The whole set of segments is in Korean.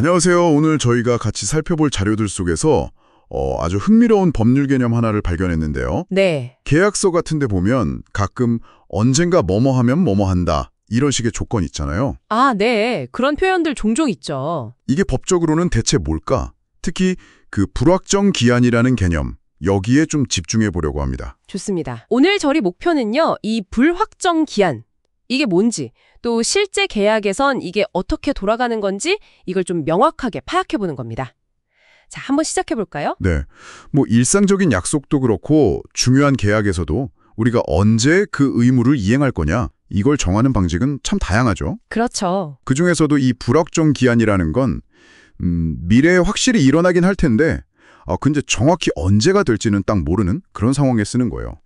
안녕하세요. 오늘 저희가 같이 살펴볼 자료들 속에서 아주 흥미로운 법률 개념 하나를 발견했는데요. 네, 계약서 같은 데 보면 가끔 언젠가 뭐뭐 하면 뭐뭐 한다 이런 식의 조건 있잖아요. 네. 그런 표현들 종종 있죠. 이게 법적으로는 대체 뭘까? 특히 그 불확정 기한이라는 개념, 여기에 좀 집중해 보려고 합니다. 좋습니다. 오늘 저희 목표는요, 이 불확정 기한. 이게 뭔지, 또 실제 계약에선 이게 어떻게 돌아가는 건지 이걸 좀 명확하게 파악해 보는 겁니다. 자, 한번 시작해 볼까요? 네, 뭐 일상적인 약속도 그렇고 중요한 계약에서도 우리가 언제 그 의무를 이행할 거냐 이걸 정하는 방식은 참 다양하죠. 그렇죠. 그중에서도 이 불확정 기한이라는 건 미래에 확실히 일어나긴 할 텐데 근데 정확히 언제가 될지는 딱 모르는 그런 상황에 쓰는 거예요.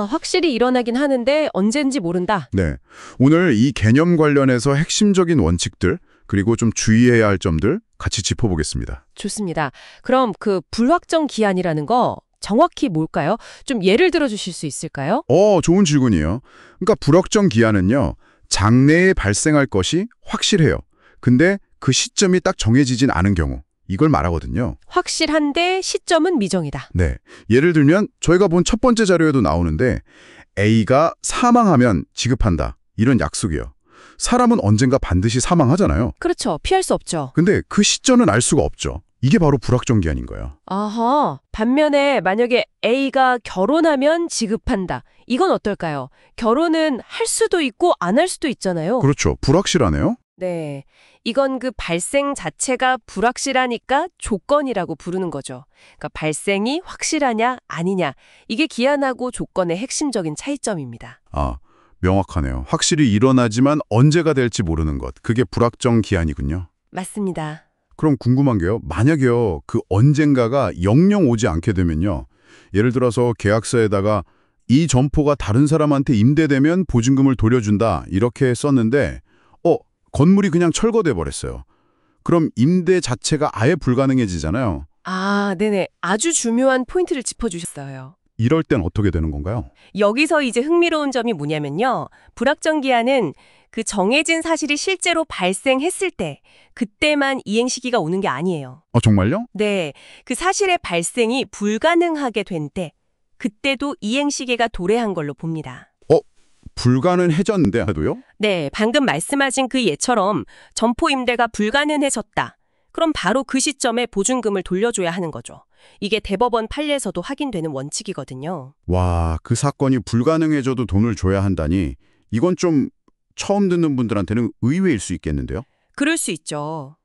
확실히 일어나긴 하는데 언젠지 모른다. 네, 오늘 이 개념 관련해서 핵심적인 원칙들 그리고 좀 주의해야 할 점들 같이 짚어보겠습니다. 좋습니다. 그럼 그 불확정 기한이라는 거 정확히 뭘까요? 좀 예를 들어 주실 수 있을까요? 좋은 질문이에요. 그러니까 불확정 기한은요, 장래에 발생할 것이 확실해요. 근데 그 시점이 딱 정해지진 않은 경우 이걸 말하거든요. 확실한데 시점은 미정이다. 네, 예를 들면 저희가 본 첫 번째 자료에도 나오는데 A가 사망하면 지급한다. 이런 약속이에요. 사람은 언젠가 반드시 사망하잖아요. 그렇죠. 피할 수 없죠. 근데 그 시점은 알 수가 없죠. 이게 바로 불확정 기한인 거예요. 아하. 반면에 만약에 A가 결혼하면 지급한다. 이건 어떨까요? 결혼은 할 수도 있고 안 할 수도 있잖아요. 그렇죠. 불확실하네요. 네. 이건 그 발생 자체가 불확실하니까 조건이라고 부르는 거죠. 그러니까 발생이 확실하냐 아니냐. 이게 기한하고 조건의 핵심적인 차이점입니다. 명확하네요. 확실히 일어나지만 언제가 될지 모르는 것. 그게 불확정 기한이군요. 맞습니다. 그럼 궁금한 게요. 만약에요, 그 언젠가가 영영 오지 않게 되면요. 예를 들어서 계약서에다가 이 점포가 다른 사람한테 임대되면 보증금을 돌려준다. 이렇게 썼는데 건물이 그냥 철거돼 버렸어요. 그럼 임대 자체가 아예 불가능해지잖아요. 네네. 아주 중요한 포인트를 짚어주셨어요. 이럴 땐 어떻게 되는 건가요? 여기서 이제 흥미로운 점이 뭐냐면요. 불확정 기한은 그 정해진 사실이 실제로 발생했을 때, 그때만 이행 시기가 오는 게 아니에요. 정말요? 네, 그 사실의 발생이 불가능하게 된 때, 그때도 이행 시기가 도래한 걸로 봅니다. 불가능해졌는데도요? 네, 방금 말씀하신 그 예처럼 점포 임대가 불가능해졌다. 그럼 바로 그 시점에 보증금을 돌려줘야 하는 거죠. 이게 대법원 판례에서도 확인되는 원칙이거든요. 와, 그 사건이 불가능해져도 돈을 줘야 한다니 이건 좀 처음 듣는 분들한테는 의외일 수 있겠는데요? 그럴 수 있죠.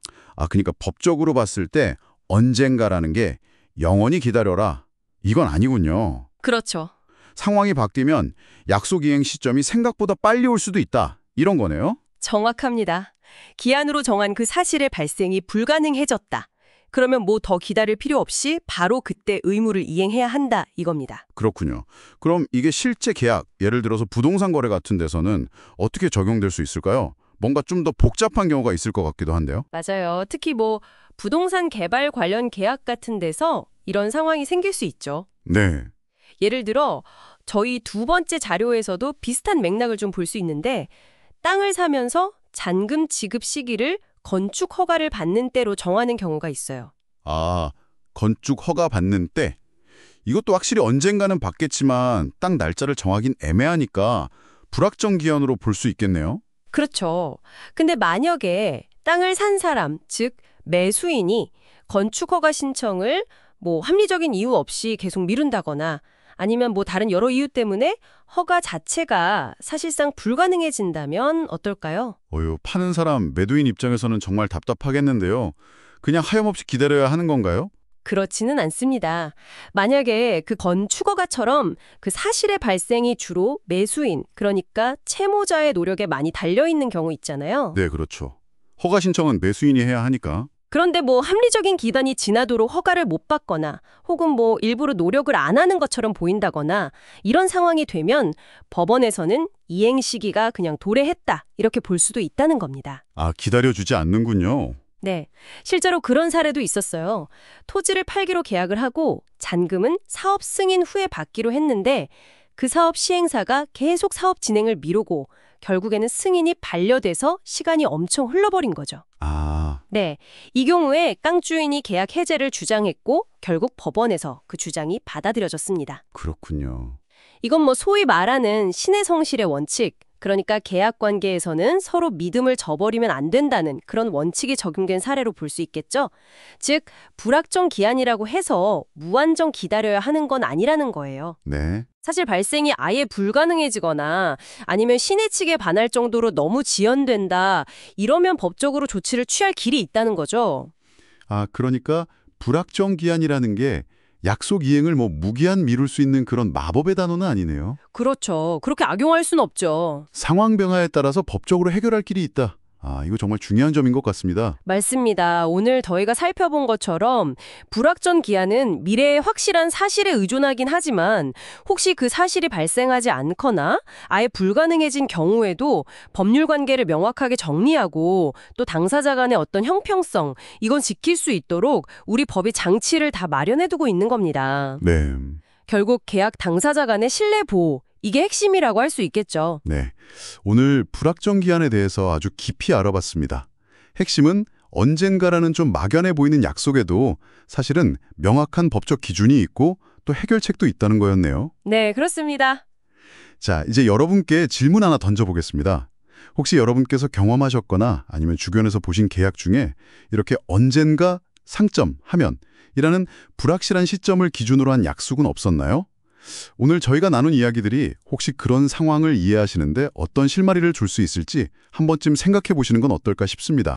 그러니까 법적으로 봤을 때 언젠가라는 게 영원히 기다려라. 이건 아니군요. 그렇죠. 상황이 바뀌면 약속 이행 시점이 생각보다 빨리 올 수도 있다. 이런 거네요. 정확합니다. 기한으로 정한 그 사실의 발생이 불가능해졌다. 그러면 뭐 더 기다릴 필요 없이 바로 그때 의무를 이행해야 한다 이겁니다. 그렇군요. 그럼 이게 실제 계약, 예를 들어서 부동산 거래 같은 데서는 어떻게 적용될 수 있을까요? 뭔가 좀 더 복잡한 경우가 있을 것 같기도 한데요. 맞아요. 특히 뭐 부동산 개발 관련 계약 같은 데서 이런 상황이 생길 수 있죠. 네. 예를 들어 저희 두 번째 자료에서도 비슷한 맥락을 좀 볼 수 있는데 땅을 사면서 잔금 지급 시기를 건축 허가를 받는 때로 정하는 경우가 있어요. 건축 허가 받는 때? 이것도 확실히 언젠가는 받겠지만 딱 날짜를 정하긴 애매하니까 불확정 기한으로 볼 수 있겠네요. 그렇죠. 근데 만약에 땅을 산 사람, 즉 매수인이 건축 허가 신청을 뭐 합리적인 이유 없이 계속 미룬다거나 아니면 뭐 다른 여러 이유 때문에 허가 자체가 사실상 불가능해진다면 어떨까요? 파는 사람, 매도인 입장에서는 정말 답답하겠는데요. 그냥 하염없이 기다려야 하는 건가요? 그렇지는 않습니다. 만약에 그 건축허가처럼 그 사실의 발생이 주로 매수인, 그러니까 채무자의 노력에 많이 달려있는 경우 있잖아요. 네, 그렇죠. 허가 신청은 매수인이 해야 하니까. 그런데 뭐 합리적인 기간이 지나도록 허가를 못 받거나 혹은 뭐 일부러 노력을 안 하는 것처럼 보인다거나 이런 상황이 되면 법원에서는 이행 시기가 그냥 도래했다 이렇게 볼 수도 있다는 겁니다. 기다려주지 않는군요. 네, 실제로 그런 사례도 있었어요. 토지를 팔기로 계약을 하고 잔금은 사업 승인 후에 받기로 했는데 그 사업 시행사가 계속 사업 진행을 미루고 결국에는 승인이 반려돼서 시간이 엄청 흘러버린 거죠. 아, 네, 이 경우에 깡 주인이 계약 해제를 주장했고 결국 법원에서 그 주장이 받아들여졌습니다. 그렇군요. 이건 뭐 소위 말하는 신의 성실의 원칙, 그러니까 계약 관계에서는 서로 믿음을 저버리면 안 된다는 그런 원칙이 적용된 사례로 볼 수 있겠죠. 즉, 불확정 기한이라고 해서 무한정 기다려야 하는 건 아니라는 거예요. 네. 사실 발생이 아예 불가능해지거나 아니면 신의 측에 반할 정도로 너무 지연된다, 이러면 법적으로 조치를 취할 길이 있다는 거죠. 아, 그러니까 불확정 기한이라는 게 약속 이행을 무기한 미룰 수 있는 그런 마법의 단어는 아니네요. 그렇죠. 그렇게 악용할 순 없죠. 상황 변화에 따라서 법적으로 해결할 길이 있다. 아, 이거 정말 중요한 점인 것 같습니다. 맞습니다. 오늘 저희가 살펴본 것처럼 불확정 기한은 미래의 확실한 사실에 의존하긴 하지만 혹시 그 사실이 발생하지 않거나 아예 불가능해진 경우에도 법률 관계를 명확하게 정리하고 또 당사자 간의 어떤 형평성, 이건 지킬 수 있도록 우리 법이 장치를 다 마련해두고 있는 겁니다. 네. 결국 계약 당사자 간의 신뢰 보호, 이게 핵심이라고 할 수 있겠죠. 네. 오늘 불확정 기한에 대해서 아주 깊이 알아봤습니다. 핵심은 언젠가라는 좀 막연해 보이는 약속에도 사실은 명확한 법적 기준이 있고 또 해결책도 있다는 거였네요. 네, 그렇습니다. 자, 이제 여러분께 질문 하나 던져보겠습니다. 혹시 여러분께서 경험하셨거나 아니면 주변에서 보신 계약 중에 이렇게 언젠가 상점, 하면 이라는 불확실한 시점을 기준으로 한 약속은 없었나요? 오늘 저희가 나눈 이야기들이 혹시 그런 상황을 이해하시는데 어떤 실마리를 줄 수 있을지 한 번쯤 생각해 보시는 건 어떨까 싶습니다.